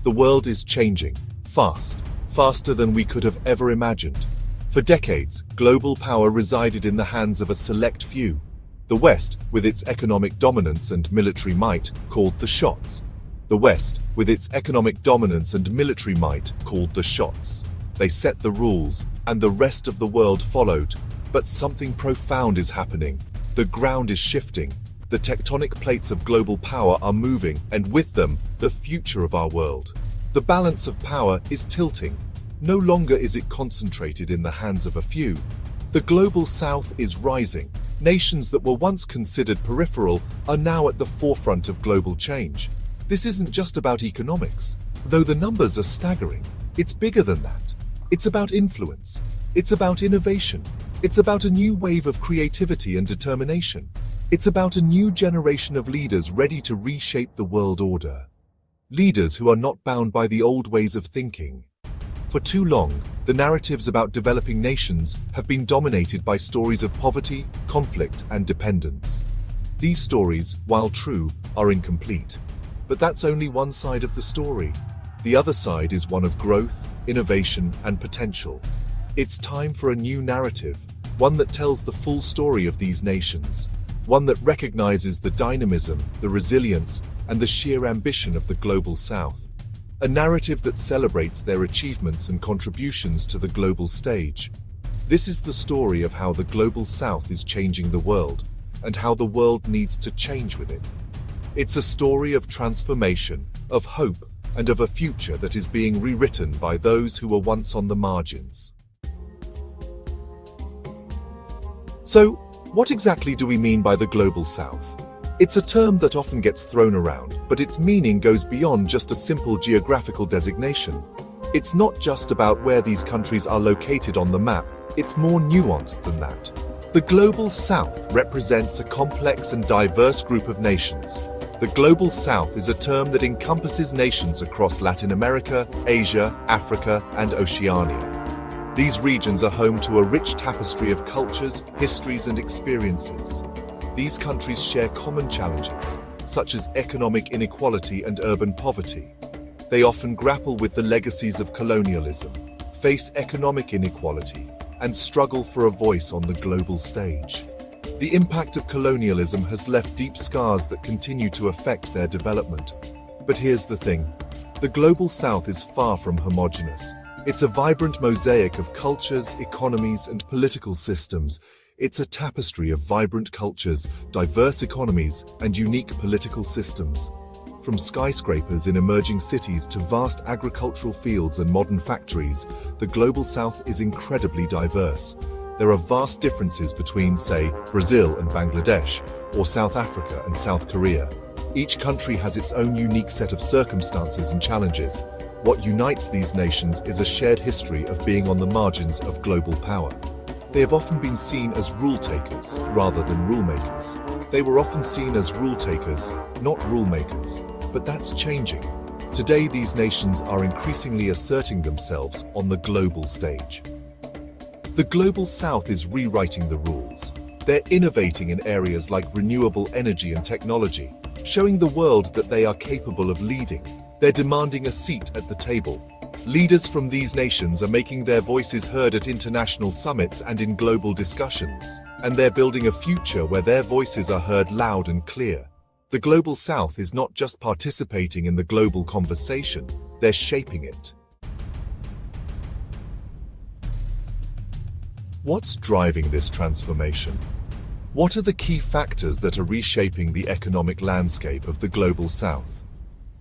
The world is changing, faster than we could have ever imagined. For decades, global power resided in the hands of a select few. The West, with its economic dominance and military might, called the shots. The West, with its economic dominance and military might, called the shots. They set the rules, and the rest of the world followed. But something profound is happening. The ground is shifting. The tectonic plates of global power are moving, and with them, the future of our world. The balance of power is tilting. No longer is it concentrated in the hands of a few. The global South is rising. Nations that were once considered peripheral are now at the forefront of global change. This isn't just about economics. Though the numbers are staggering, it's bigger than that. It's about influence. It's about innovation. It's about a new wave of creativity and determination. It's about a new generation of leaders ready to reshape the world order. Leaders who are not bound by the old ways of thinking. For too long, the narratives about developing nations have been dominated by stories of poverty, conflict, and dependence. These stories, while true, are incomplete. But that's only one side of the story. The other side is one of growth, innovation, and potential. It's time for a new narrative, one that tells the full story of these nations. One that recognizes the dynamism, the resilience, and the sheer ambition of the global South. A narrative that celebrates their achievements and contributions to the global stage. This is the story of how the global South is changing the world, and how the world needs to change with it. It's a story of transformation, of hope, and of a future that is being rewritten by those who were once on the margins. So, what exactly do we mean by the global South? It's a term that often gets thrown around, but its meaning goes beyond just a simple geographical designation. It's not just about where these countries are located on the map, it's more nuanced than that. The global South represents a complex and diverse group of nations. The global South is a term that encompasses nations across Latin America, Asia, Africa, and Oceania. These regions are home to a rich tapestry of cultures, histories, and experiences. These countries share common challenges, such as economic inequality and urban poverty. They often grapple with the legacies of colonialism, face economic inequality, and struggle for a voice on the global stage. The impact of colonialism has left deep scars that continue to affect their development. But here's the thing: the global South is far from homogeneous. It's a vibrant mosaic of cultures, economies, and political systems. It's a tapestry of vibrant cultures, diverse economies, and unique political systems. From skyscrapers in emerging cities to vast agricultural fields and modern factories, the global South is incredibly diverse. There are vast differences between, say, Brazil and Bangladesh, or South Africa and South Korea. Each country has its own unique set of circumstances and challenges. What unites these nations is a shared history of being on the margins of global power. They have often been seen as rule-takers rather than rule-makers. They were often seen as rule-takers, not rule-makers. But that's changing. Today, these nations are increasingly asserting themselves on the global stage. The global South is rewriting the rules. They're innovating in areas like renewable energy and technology, showing the world that they are capable of leading. They're demanding a seat at the table. Leaders from these nations are making their voices heard at international summits and in global discussions. And they're building a future where their voices are heard loud and clear. The global South is not just participating in the global conversation, they're shaping it. What's driving this transformation? What are the key factors that are reshaping the economic landscape of the global South?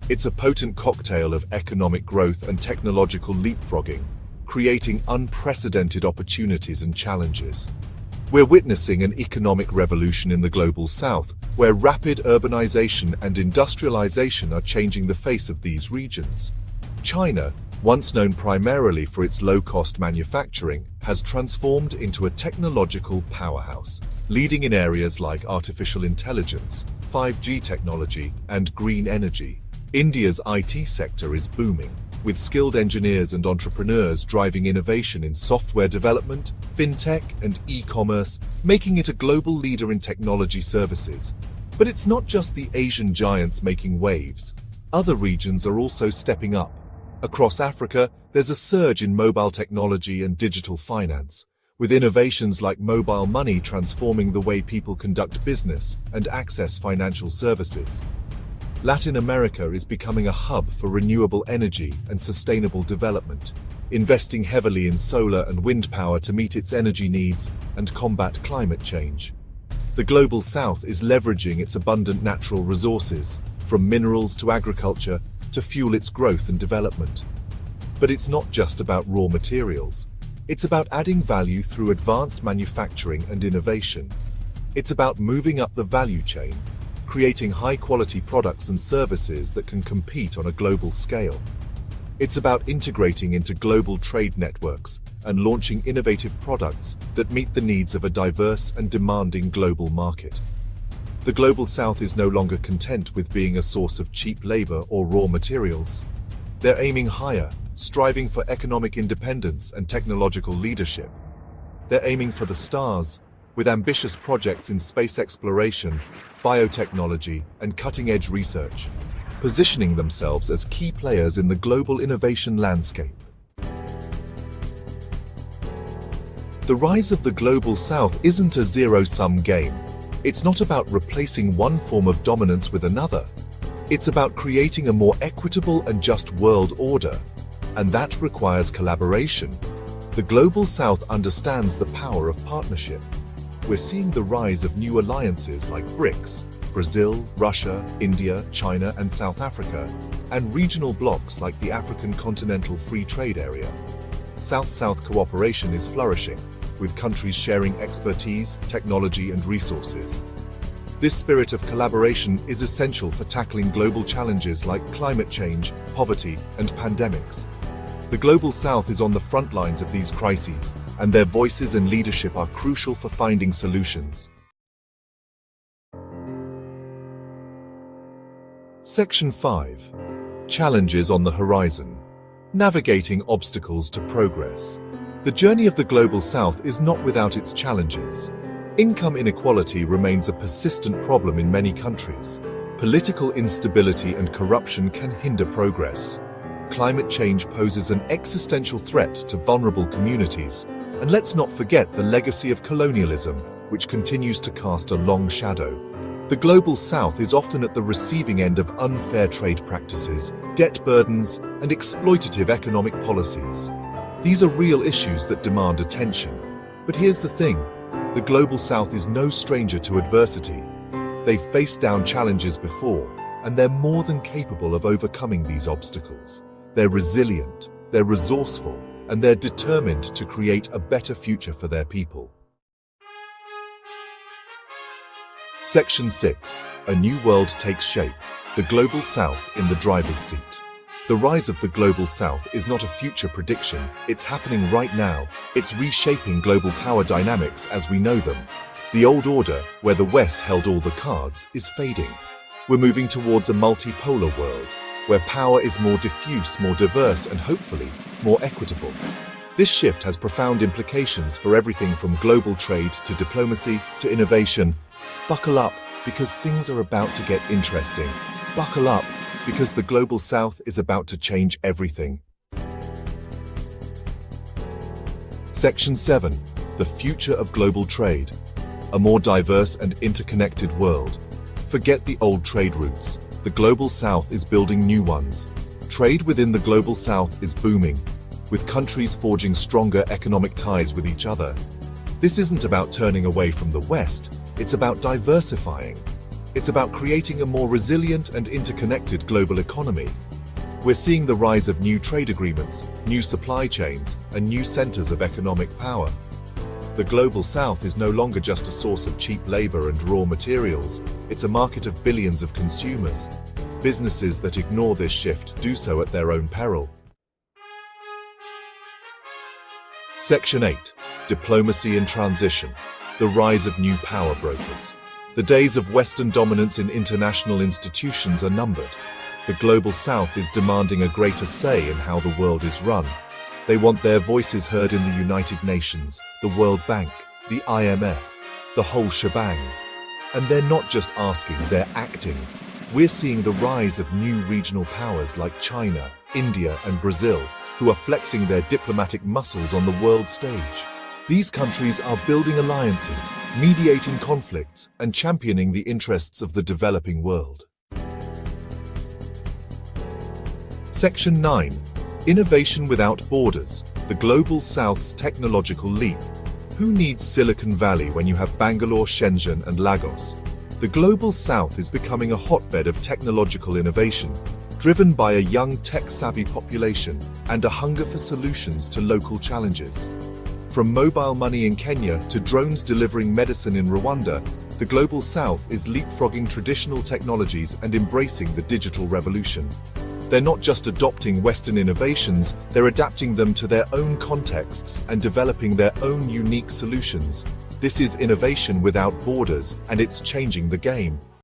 It's a potent cocktail of economic growth and technological leapfrogging, creating unprecedented opportunities and challenges. We're witnessing an economic revolution in the global South, where rapid urbanization and industrialization are changing the face of these regions. China, once known primarily for its low-cost manufacturing, has transformed into a technological powerhouse, leading in areas like artificial intelligence, 5G technology, and green energy. India's IT sector is booming, with skilled engineers and entrepreneurs driving innovation in software development, fintech, and e-commerce, making it a global leader in technology services. But it's not just the Asian giants making waves. Other regions are also stepping up. Across Africa, there's a surge in mobile technology and digital finance, with innovations like mobile money transforming the way people conduct business and access financial services. Latin America is becoming a hub for renewable energy and sustainable development, investing heavily in solar and wind power to meet its energy needs and combat climate change. The Global South is leveraging its abundant natural resources, from minerals to agriculture, to fuel its growth and development. But it's not just about raw materials. It's about adding value through advanced manufacturing and innovation. It's about moving up the value chain, creating high-quality products and services that can compete on a global scale. It's about integrating into global trade networks and launching innovative products that meet the needs of a diverse and demanding global market. The Global South is no longer content with being a source of cheap labor or raw materials. They're aiming higher, striving for economic independence and technological leadership. They're aiming for the stars, with ambitious projects in space exploration, biotechnology, and cutting-edge research, positioning themselves as key players in the global innovation landscape. The rise of the Global South isn't a zero-sum game. It's not about replacing one form of dominance with another. It's about creating a more equitable and just world order, and that requires collaboration. The Global South understands the power of partnership. We're seeing the rise of new alliances like BRICS, Brazil, Russia, India, China, and South Africa, and regional blocs like the African Continental Free Trade Area. South-South cooperation is flourishing, with countries sharing expertise, technology, and resources. This spirit of collaboration is essential for tackling global challenges like climate change, poverty, and pandemics. The Global South is on the front lines of these crises, and their voices and leadership are crucial for finding solutions. Section 5. Challenges on the horizon. Navigating obstacles to progress. The journey of the Global South is not without its challenges. Income inequality remains a persistent problem in many countries. Political instability and corruption can hinder progress. Climate change poses an existential threat to vulnerable communities. And let's not forget the legacy of colonialism, which continues to cast a long shadow. The Global South is often at the receiving end of unfair trade practices, debt burdens, and exploitative economic policies. These are real issues that demand attention. But here's the thing, the Global South is no stranger to adversity. They've faced down challenges before, and they're more than capable of overcoming these obstacles. They're resilient, they're resourceful, and they're determined to create a better future for their people. Section 6. A new world takes shape. The Global South in the driver's seat. The rise of the Global South is not a future prediction, it's happening right now. It's reshaping global power dynamics as we know them. The old order, where the West held all the cards, is fading. We're moving towards a multipolar world, where power is more diffuse, more diverse, and hopefully, more equitable. This shift has profound implications for everything from global trade to diplomacy to innovation. Buckle up, because things are about to get interesting. Buckle up, because the Global South is about to change everything. Section 7. The future of global trade. A more diverse and interconnected world. Forget the old trade routes. The Global South is building new ones. Trade within the Global South is booming, with countries forging stronger economic ties with each other. This isn't about turning away from the West, it's about diversifying. It's about creating a more resilient and interconnected global economy. We're seeing the rise of new trade agreements, new supply chains, and new centers of economic power. The Global South is no longer just a source of cheap labor and raw materials, it's a market of billions of consumers. Businesses that ignore this shift do so at their own peril. Section 8. Diplomacy and transition. The rise of new power brokers. The days of Western dominance in international institutions are numbered. The Global South is demanding a greater say in how the world is run. They want their voices heard in the United Nations, the World Bank, the IMF, the whole shebang. And they're not just asking, they're acting. we're seeing the rise of new regional powers like China, India, and Brazil, who are flexing their diplomatic muscles on the world stage. These countries are building alliances, mediating conflicts, and championing the interests of the developing world. Section 9. Innovation Without Borders, the Global South's Technological Leap. Who needs Silicon Valley when you have Bangalore, Shenzhen, and Lagos? The Global South is becoming a hotbed of technological innovation, driven by a young tech-savvy population and a hunger for solutions to local challenges. From mobile money in Kenya to drones delivering medicine in Rwanda, the Global South is leapfrogging traditional technologies and embracing the digital revolution. They're not just adopting Western innovations, they're adapting them to their own contexts and developing their own unique solutions. This is innovation without borders, and it's changing the game.